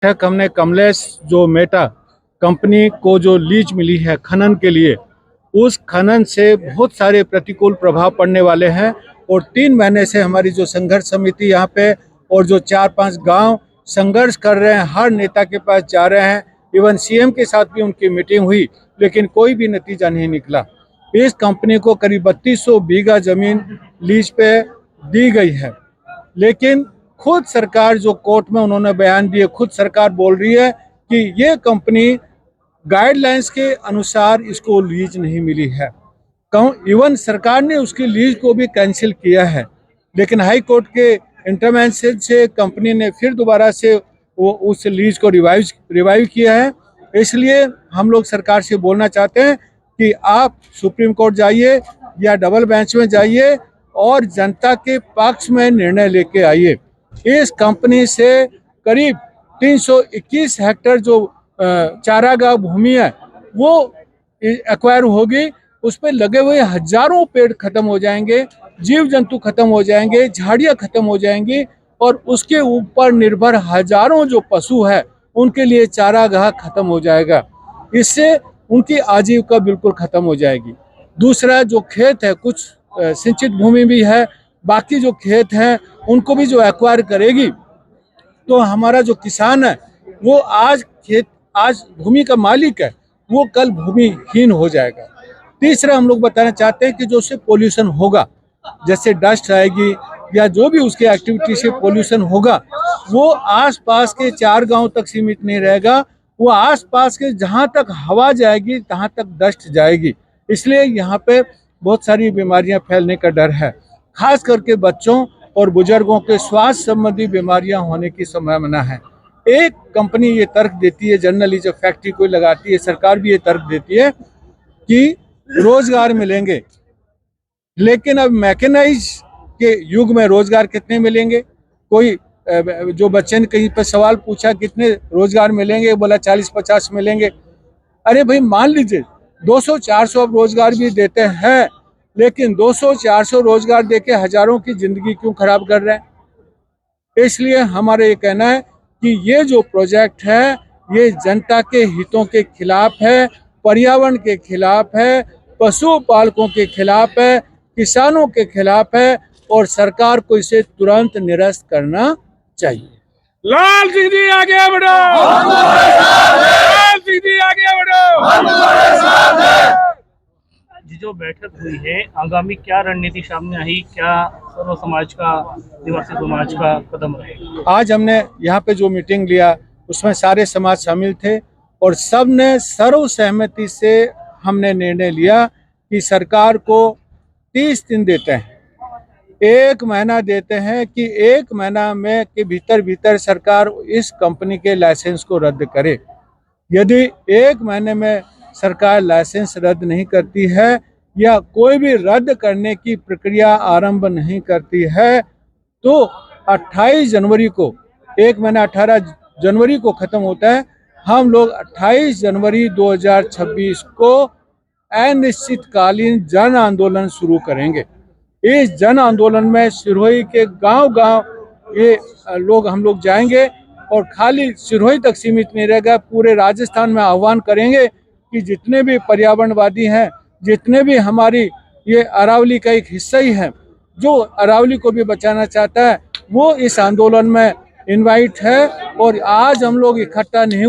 हमने कमलेश जो Meta company को जो लीज मिली है खनन के लिए, उस खनन से बहुत सारे प्रतिकूल प्रभाव पड़ने वाले हैं। और 3 महीने से हमारी जो संघर्ष समिति यहाँ पे और जो 4-5 गांव संघर्ष कर रहे हैं, हर नेता के पास जा रहे हैं, इवन सीएम के साथ भी उनकी मीटिंग हुई, लेकिन कोई भी नतीजा नहीं निकला। इस कंपनी को करीब 3200 बीघा जमीन लीज पे दी गई है, लेकिन खुद सरकार जो कोर्ट में उन्होंने बयान दिए, खुद सरकार बोल रही है कि ये कंपनी गाइडलाइंस के अनुसार इसको लीज नहीं मिली है। इवन सरकार ने उसकी लीज को भी कैंसिल किया है, लेकिन हाई कोर्ट के इंटरवेंशन से कंपनी ने फिर दोबारा से वो उस लीज को रिवाइव किया है। इसलिए हम लोग सरकार से बोलना चाहते हैं कि आप सुप्रीम कोर्ट जाइए या डबल बेंच में जाइए और जनता के पक्ष में निर्णय लेके आइए। इस कंपनी से करीब 321 हेक्टेयर जो चारागाह भूमि है वो एक्वायर होगी। उस पर लगे हुए हजारों पेड़ खत्म हो जाएंगे, जीव जंतु खत्म हो जाएंगे, झाड़ियां खत्म हो जाएंगी और उसके ऊपर निर्भर हजारों जो पशु है उनके लिए चारागाह खत्म हो जाएगा। इससे उनकी आजीविका बिल्कुल खत्म हो जाएगी। दूसरा जो खेत है, कुछ सिंचित भूमि भी है, बाकी जो खेत हैं उनको भी जो एक्वायर करेगी, तो हमारा जो किसान है वो आज भूमि का मालिक है, वो कल भूमिहीन हो जाएगा। तीसरा हम लोग बताना चाहते हैं कि जो उससे पोल्यूशन होगा, जैसे डस्ट आएगी या जो भी उसके एक्टिविटी से पोल्यूशन होगा, वो आसपास के 4 गांव तक सीमित नहीं रहेगा, वो आसपास के जहां तक हवा जाएगी तहां तक डस्ट जाएगी। इसलिए यहाँ पे बहुत सारी बीमारियां फैलने का डर है, खास करके बच्चों और बुजुर्गों के स्वास्थ्य संबंधी बीमारियां होने की संभावना है। एक कंपनी ये तर्क देती है, जनरली जब फैक्ट्री कोई लगाती है, सरकार भी ये तर्क देती है कि रोजगार मिलेंगे, लेकिन अब मैकेनाइज के युग में रोजगार कितने मिलेंगे? कोई जो बच्चे ने कहीं पर सवाल पूछा कितने रोजगार मिलेंगे, बोला 40-50 मिलेंगे। अरे भाई मान लीजिए 200-400 अब रोजगार भी देते हैं, लेकिन 200-400 रोजगार देके हजारों की जिंदगी क्यों खराब कर रहे हैं? इसलिए हमारा ये कहना है कि ये जो प्रोजेक्ट है ये जनता के हितों के खिलाफ है, पर्यावरण के खिलाफ है, पशुपालकों के खिलाफ है, किसानों के खिलाफ है और सरकार को इसे तुरंत निरस्त करना चाहिए। लाल सिंह जी आगे बढ़ो, लाल सिंह जी आगे बढ़ो। जो बैठक हुई है, आगामी क्या रणनीति सामने आई, क्या सर्व समाज का, आदिवासी समाज का कदम रहेगा? आज हमने यहाँ पे जो मीटिंग लिया उसमें सारे समाज शामिल थे और सब ने सर्व सहमति से हमने निर्णय लिया कि सरकार को 30 दिन देते हैं, 1 महीना देते हैं कि 1 महीना में के भीतर सरकार इस कंपनी के लाइसेंस को रद्द करे। यदि 1 महीने में सरकार लाइसेंस रद्द नहीं करती है या कोई भी रद्द करने की प्रक्रिया आरंभ नहीं करती है, तो 28 जनवरी को, 1 महीना 18 जनवरी को खत्म होता है, हम लोग 28 जनवरी 2026 को अनिश्चितकालीन जन आंदोलन शुरू करेंगे। इस जन आंदोलन में सिरोही के गांव-गांव ये लोग हम लोग जाएंगे और खाली सिरोही तक सीमित नहीं रहेगा, पूरे राजस्थान में आह्वान करेंगे कि जितने भी पर्यावरणवादी हैं, जितने भी हमारी ये अरावली का एक हिस्सा ही है, जो अरावली को भी बचाना चाहता है, वो इस आंदोलन में इनवाइट है। और आज हम लोग इकट्ठा नहीं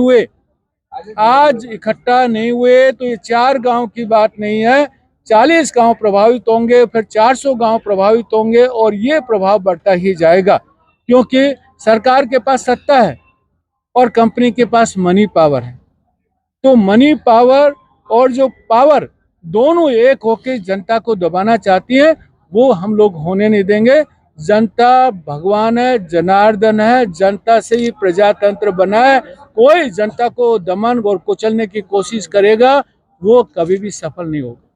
हुए, तो ये 4 गांव की बात नहीं है, 40 गांव प्रभावित होंगे, फिर 400 गांव प्रभावित होंगे और ये प्रभाव बढ़ता ही जाएगा, क्योंकि सरकार के पास सत्ता है और कंपनी के पास मनी पावर है। तो मनी पावर और जो पावर दोनों एक होकर जनता को दबाना चाहती है, वो हम लोग होने नहीं देंगे। जनता भगवान है, जनार्दन है, जनता से ही प्रजातंत्र बना है। कोई जनता को दमन और कुचलने की कोशिश करेगा वो कभी भी सफल नहीं होगा।